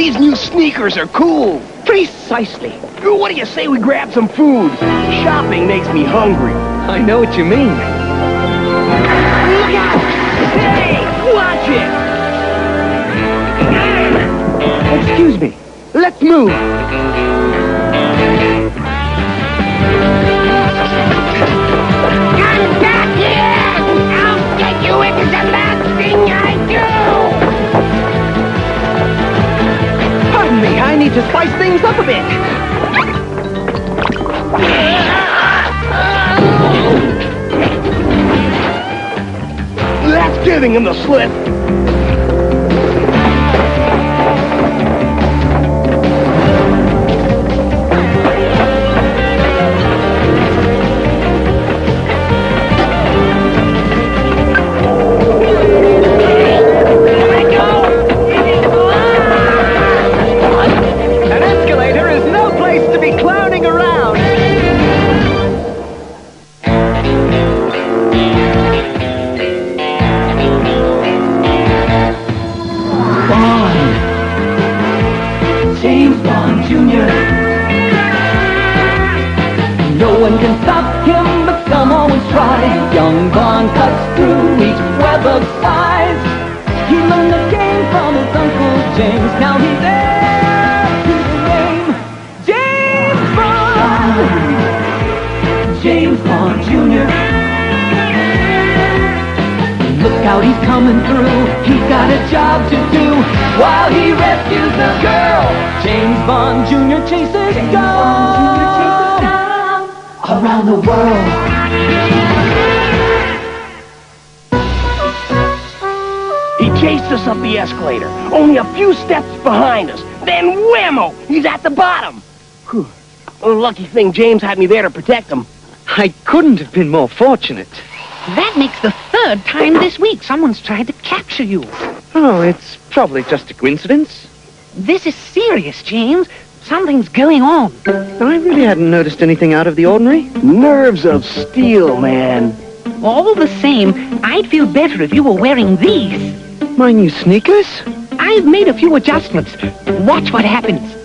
these new sneakers are cool. Precisely. What do you say we grab some food? Shopping makes me hungry. I know what you mean. Look out! Hey, watch it! Excuse me. Let's move. Come back here! I'll get you into the last thing I do! Pardon me, I need to spice things up a bit. That's giving him the slip. An escalator is no place to be clowning around. Bond. James Bond Jr. No one can stop him, but some always try. Young Bond cuts through each web of spies. He learned the game from his Uncle James. Now he's heir to the name. James Bond! James Bond Jr. Look out, he's coming through. He's got a job to do while he rescues the girl. James Bond Jr. chases down around the world. He chased us up the escalator, only a few steps behind us. Then whammo, he's at the bottom. Whew. Well, lucky thing James had me there to protect him. I couldn't have been more fortunate. That makes the third time this week someone's tried to capture you. Oh, it's probably just a coincidence. This is serious, James. Something's going on. I really hadn't noticed anything out of the ordinary. Nerves of steel, man. All the same, I'd feel better if you were wearing these. My new sneakers? I've made a few adjustments. Watch what happens.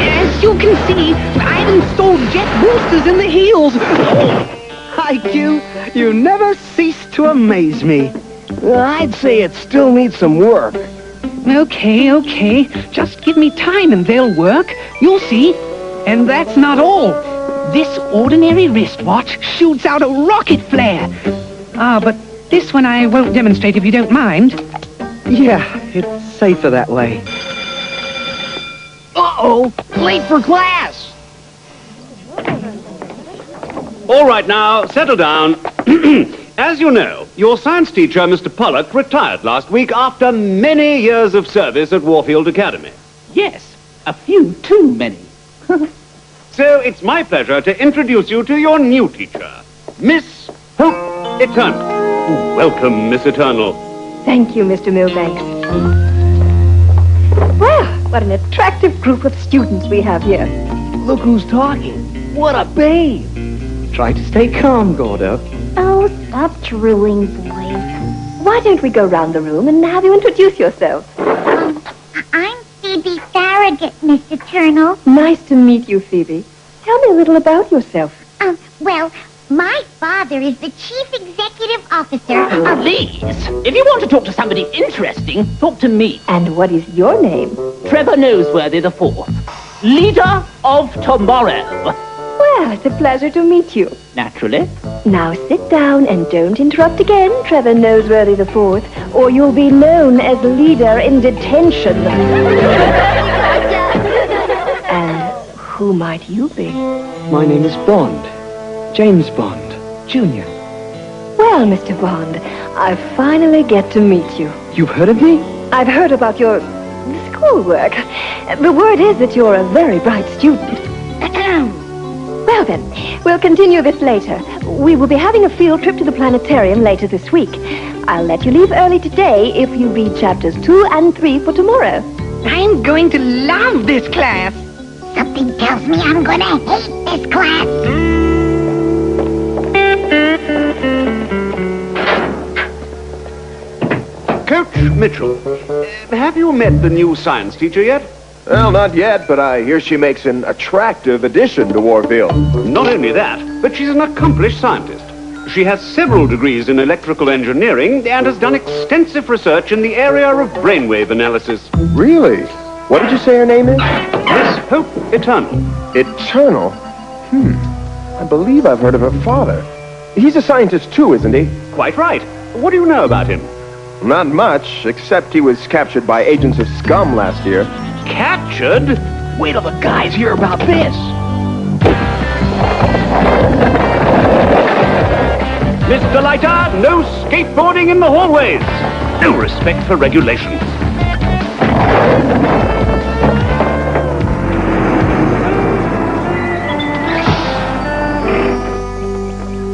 As you can see, I've installed jet boosters in the heels. IQ, you never cease to amaze me. I'd say it still needs some work. Okay. Just give me time and they'll work. You'll see. And that's not all. This ordinary wristwatch shoots out a rocket flare. But this one I won't demonstrate if you don't mind. Yeah, it's safer that way. Uh-oh, late for class. All right, now, settle down. As you know, your science teacher, Mr. Pollock, retired last week after many years of service at Warfield Academy. Yes, a few too many. So it's my pleasure to introduce you to your new teacher, Miss Hope Eternal. Welcome, Miss Eternal. Thank you, Mr. Milbanks. Well, what an attractive group of students we have here. Look who's talking. What a babe. Try to stay calm, Gordo. Oh, stop drooling, boys. Why don't we go round the room and have you introduce yourself? I'm Phoebe Farragut, Miss Eternal. Nice to meet you, Phoebe. Tell me a little about yourself. Well, my father is the Chief Executive Officer of... Please, if you want to talk to somebody interesting, talk to me. And what is your name? Trevor Noseworthy IV, leader of tomorrow. Well, it's a pleasure to meet you. Naturally. Now sit down and don't interrupt again, Trevor Noseworthy IV, or you'll be known as leader in detention. And who might you be? My name is Bond. James Bond, Jr. Well, Mr. Bond, I finally get to meet you. You've heard of me? I've heard about your schoolwork. The word is that you're a very bright student. Well then, we'll continue this later. We will be having a field trip to the planetarium later this week. I'll let you leave early today if you read chapters 2 and 3 for tomorrow. I'm going to love this class. Something tells me I'm gonna hate this class. Coach Mitchell, have you met the new science teacher yet? Well, not yet, but I hear she makes an attractive addition to Warfield. Not only that, but she's an accomplished scientist. She has several degrees in electrical engineering and has done extensive research in the area of brainwave analysis. Really? What did you say her name is? Miss Hope Eternal. Eternal? I believe I've heard of her father. He's a scientist too, isn't he? Quite right. What do you know about him? Not much, except he was captured by agents of scum last year. Captured? Wait till the guys hear about this. Mr. Leiter, no skateboarding in the hallways. No respect for regulations.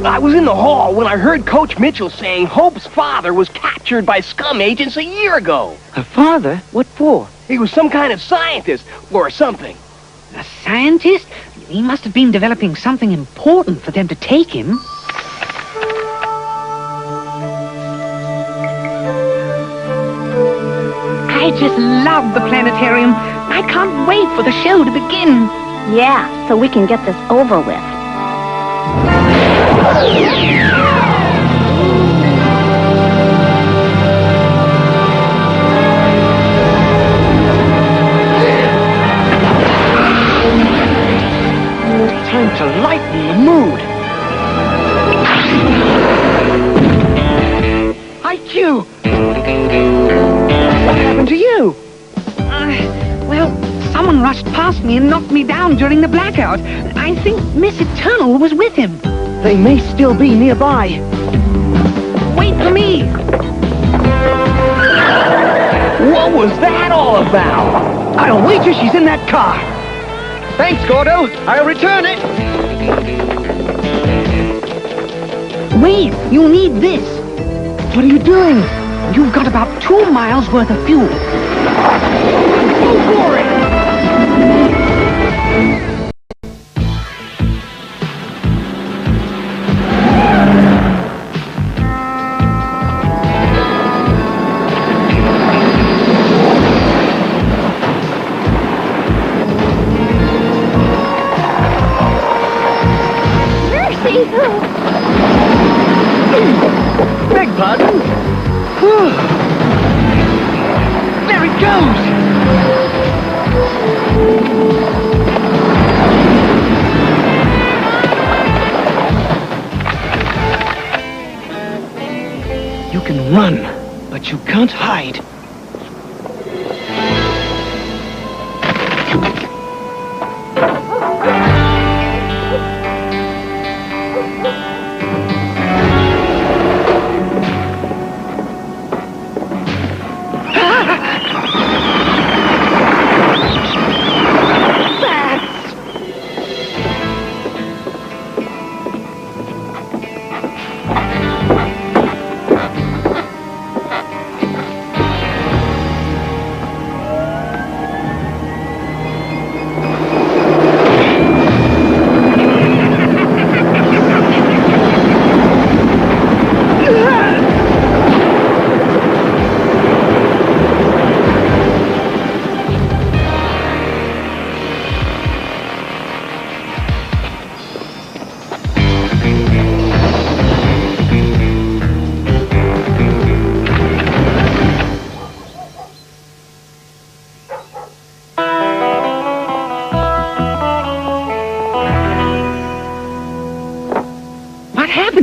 I was in the hall when I heard Coach Mitchell saying Hope's father was captured by scum agents a year ago. Her father? What for? He was some kind of scientist or something. A scientist? He must have been developing something important for them to take him. I just love the planetarium. I can't wait for the show to begin. Yeah, so we can get this over with. Time to lighten the mood. IQ! What happened to you? Well, someone rushed past me and knocked me down during the blackout. I think Miss Eternal was with him. They may still be nearby. Wait for me! What was that all about? I'll wager she's in that car. Thanks, Gordo. I'll return it. Wait, you need this. What are you doing? You've got about 2 miles worth of fuel. Go for it! Beg pardon? There it goes! You can run, but you can't hide.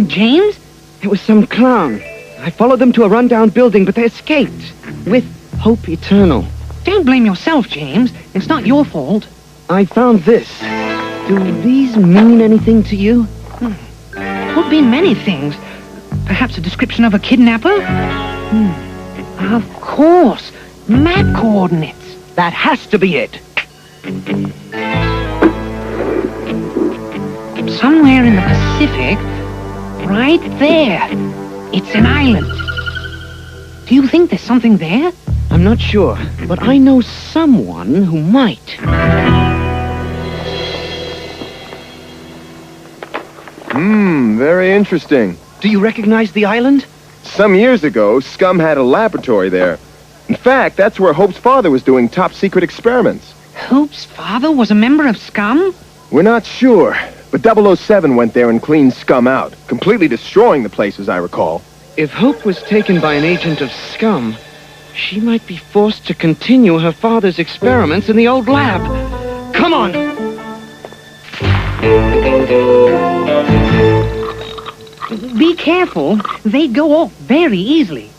James? It was some clown. I followed them to a rundown building, but they escaped. With Hope Eternal. Don't blame yourself, James. It's not your fault. I found this. Do these mean anything to you? Could be many things. Perhaps a description of a kidnapper? Of course. Map coordinates. That has to be it. Somewhere in the Pacific, right there. It's an island. Do you think there's something there? I'm not sure, but I know someone who might. Very interesting. Do you recognize the island? Some years ago, Scum had a laboratory there. In fact, that's where Hope's father was doing top-secret experiments. Hope's father was a member of Scum? We're not sure, but 007 went there and cleaned Scum out, completely destroying the place, as I recall. If Hope was taken by an agent of Scum, she might be forced to continue her father's experiments in the old lab. Come on! Be careful. They go off very easily.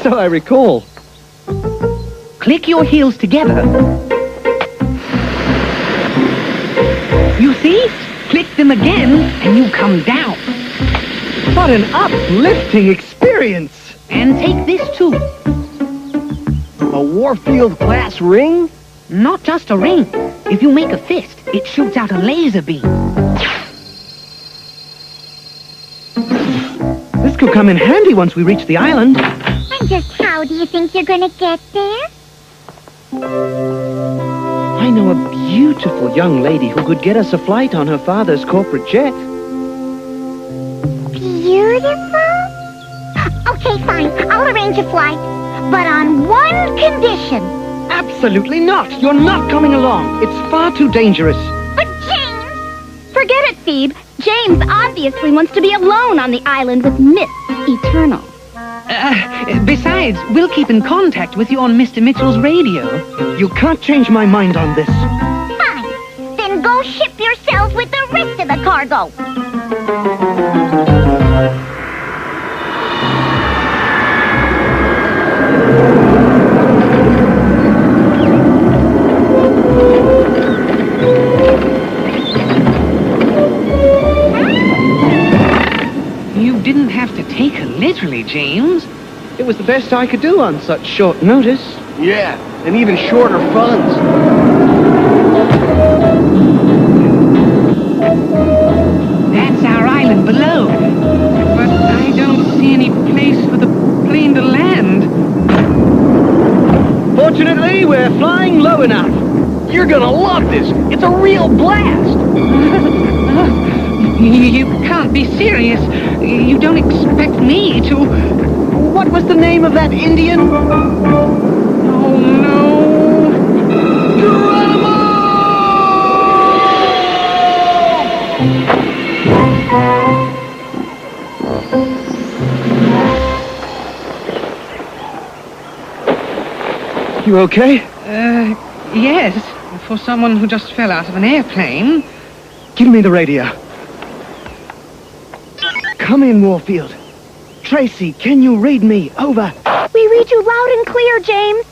So I recall. Click your heels together. You see? Click them again, and you come down. What an uplifting experience! And take this, too. A Warfield class ring? Not just a ring. If you make a fist, it shoots out a laser beam. This could come in handy once we reach the island. And just how do you think you're gonna get there? I know a beautiful young lady who could get us a flight on her father's corporate jet. Beautiful? Okay, fine. I'll arrange a flight. But on one condition. Absolutely not! You're not coming along. It's far too dangerous. But James! Forget it, Phoebe. James obviously wants to be alone on the island with Miss Eternal. Besides, we'll keep in contact with you on Mr. Mitchell's radio. You can't change my mind on this. Fine. Then go ship yourself with the rest of the cargo. You didn't have to take her literally, James. It was the best I could do on such short notice. Yeah, and even shorter funds. That's our island below. But I don't see any place for the plane to land. Fortunately, we're flying low enough. You're gonna love this. It's a real blast. You can't be serious. You don't expect me to... What was the name of that Indian? Oh, no. You okay? Yes. For someone who just fell out of an airplane. Give me the radio. Come in, Warfield. Tracy, can you read me? Over. We read you loud and clear, James.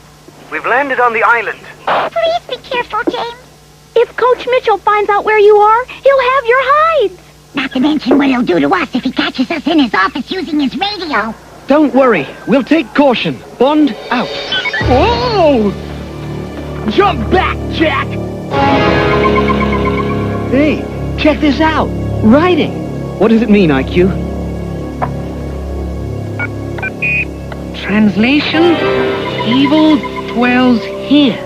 We've landed on the island. Please be careful, James. If Coach Mitchell finds out where you are, he'll have your hides. Not to mention what he'll do to us if he catches us in his office using his radio. Don't worry. We'll take caution. Bond out. Whoa! Jump back, Jack! Hey, check this out. Writing. What does it mean, IQ? Translation, evil dwells here.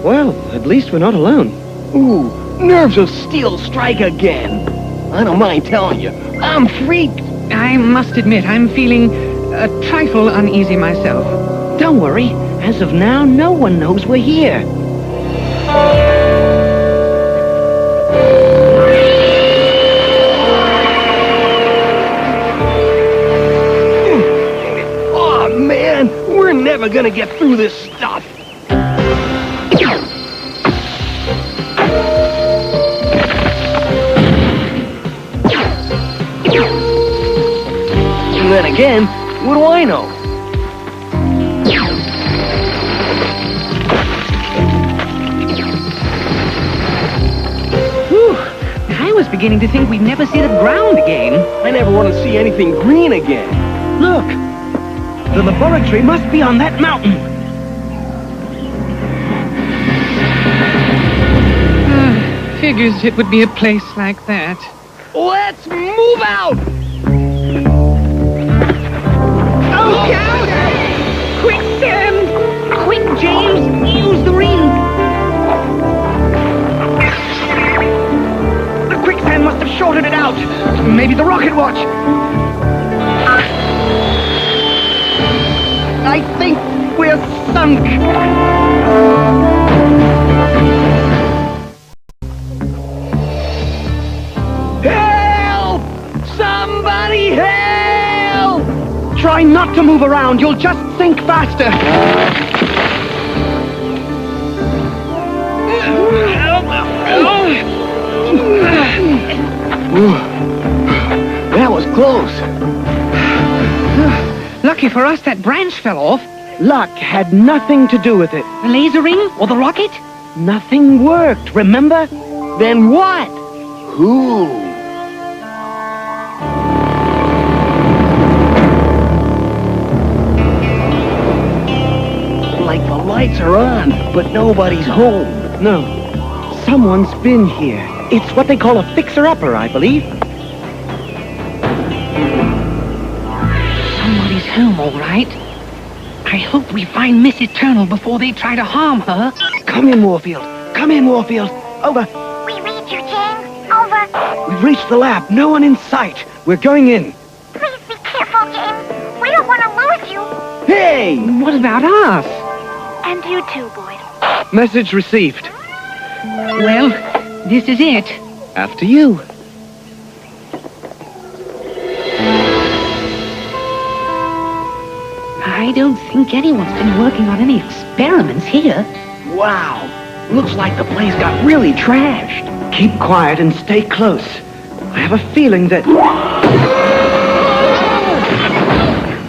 Well, at least we're not alone. Ooh, nerves of steel strike again. I don't mind telling you, I'm freaked. I must admit, I'm feeling a trifle uneasy myself. Don't worry. As of now, no one knows we're here. Oh, man, we're never gonna get through this stuff. And then again, what do I know? I was beginning to think we'd never see the ground again. I never want to see anything green again. Look! The laboratory must be on that mountain. Figures it would be a place like that. Let's move out! Look out! Quicksand! Quick, James! Use the ring! The quicksand must have shorted it out. Maybe the rocket watch. I think we're sunk. Help! Somebody help! Try not to move around. You'll just sink faster. That was close. Lucky for us, that branch fell off. Luck had nothing to do with it. The laser ring or the rocket? Nothing worked, remember? Then what? Who? Like the lights are on, but nobody's home. No. Someone's been here. It's what they call a fixer-upper, I believe. Somebody's home, all right. I hope we find Miss Eternal before they try to harm her. Come in, Warfield. Come in, Warfield. Over. We read you, James. Over. We've reached the lab. No one in sight. We're going in. Please be careful, James. We don't want to lose you. Hey! What about us? And you too, boys. Message received. Well, this is it. After you. I don't think anyone's been working on any experiments here. Wow. Looks like the place got really trashed. Keep quiet and stay close. I have a feeling that...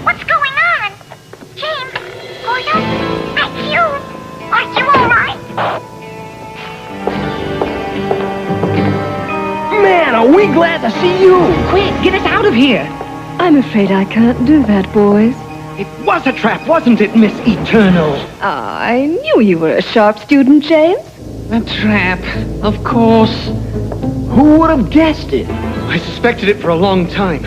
What's going on? James, Goya, that's you. Are you all right? Man, are we glad to see you. Quick, get us out of here. I'm afraid I can't do that, boys. It was a trap, wasn't it, Miss Eternal? I knew you were a sharp student, James. A trap, of course. Who would have guessed it? I suspected it for a long time.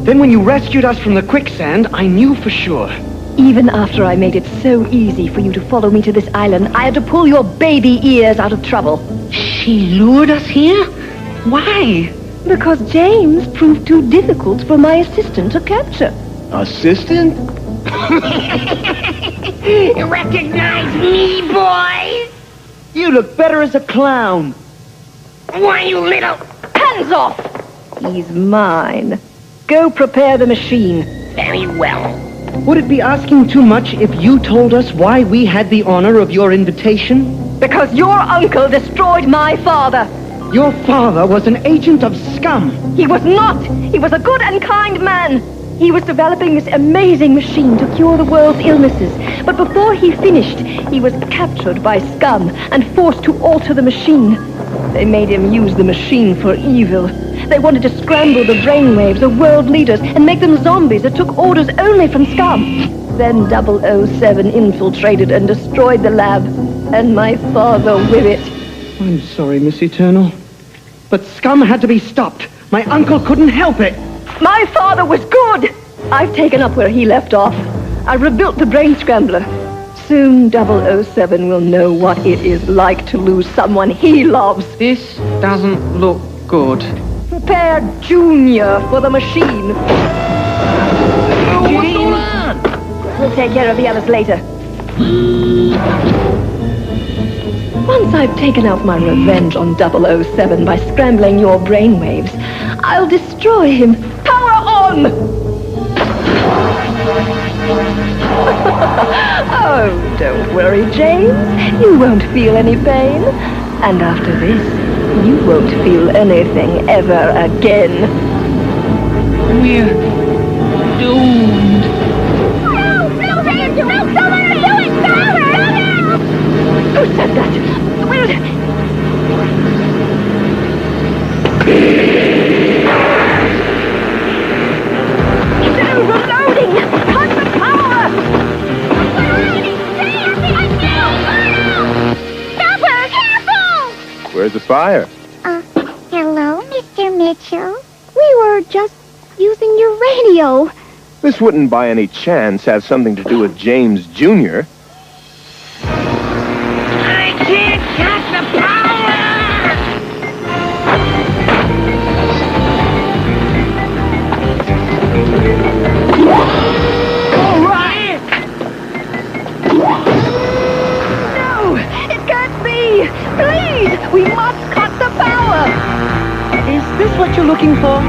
Then when you rescued us from the quicksand, I knew for sure. Even after I made it so easy for you to follow me to this island, I had to pull your baby ears out of trouble. She lured us here? Why? Because James proved too difficult for my assistant to capture. Assistant? Recognize me, boys? You look better as a clown. Why, you little... Hands off! He's mine. Go prepare the machine. Very well. Would it be asking too much if you told us why we had the honor of your invitation? Because your uncle destroyed my father. Your father was an agent of scum. He was not. He was a good and kind man. He was developing this amazing machine to cure the world's illnesses. But before he finished, he was captured by scum and forced to alter the machine. They made him use the machine for evil. They wanted to scramble the brainwaves of world leaders and make them zombies that took orders only from scum. Then 007 infiltrated and destroyed the lab, and my father with it. I'm sorry, Miss Eternal. But scum had to be stopped. My uncle couldn't help it. My father was good! I've taken up where he left off. I rebuilt the brain scrambler. Soon 007 will know what it is like to lose someone he loves. This doesn't look good. Prepare Junior for the machine. What's going on? We'll take care of the others later. Once I've taken out my revenge on 007 by scrambling your brainwaves, I'll destroy him. Power on! Oh, don't worry, James. You won't feel any pain. And after this, you won't feel anything ever again. We're doomed. No, Susan! No, someone are doing power! Who said that? Will... It's overloading! Cut the power! Stopper, careful! Where's the fire? Hello, Mr. Mitchell. We were just using your radio. This wouldn't by any chance have something to do with James Jr. I can't cut the power! All right! looking for?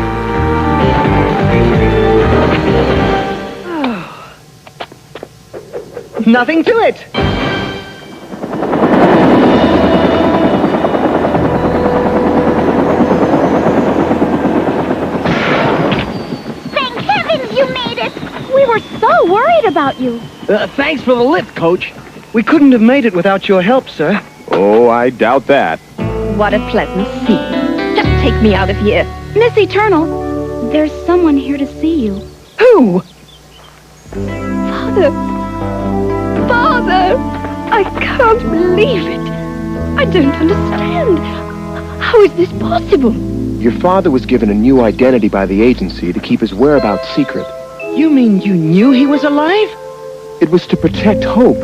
Nothing to it. Thank heavens you made it! We were so worried about you. Thanks for the lift, Coach. We couldn't have made it without your help, sir. Oh, I doubt that. What a pleasant scene. Just take me out of here. Miss Eternal, there's someone here to see you. Who? Father. Father! I can't believe it. I don't understand. How is this possible? Your father was given a new identity by the agency to keep his whereabouts secret. You mean you knew he was alive? It was to protect Hope.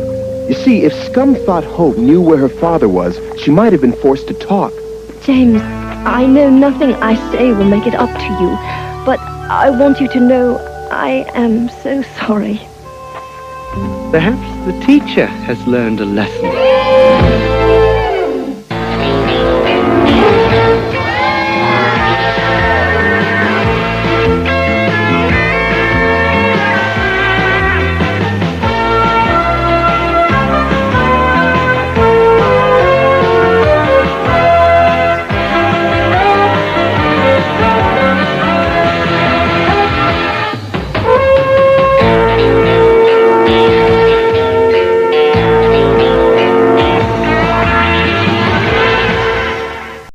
You see, if Scum thought Hope knew where her father was, she might have been forced to talk. James, I know nothing I say will make it up to you, but I want you to know I am so sorry. Perhaps the teacher has learned a lesson.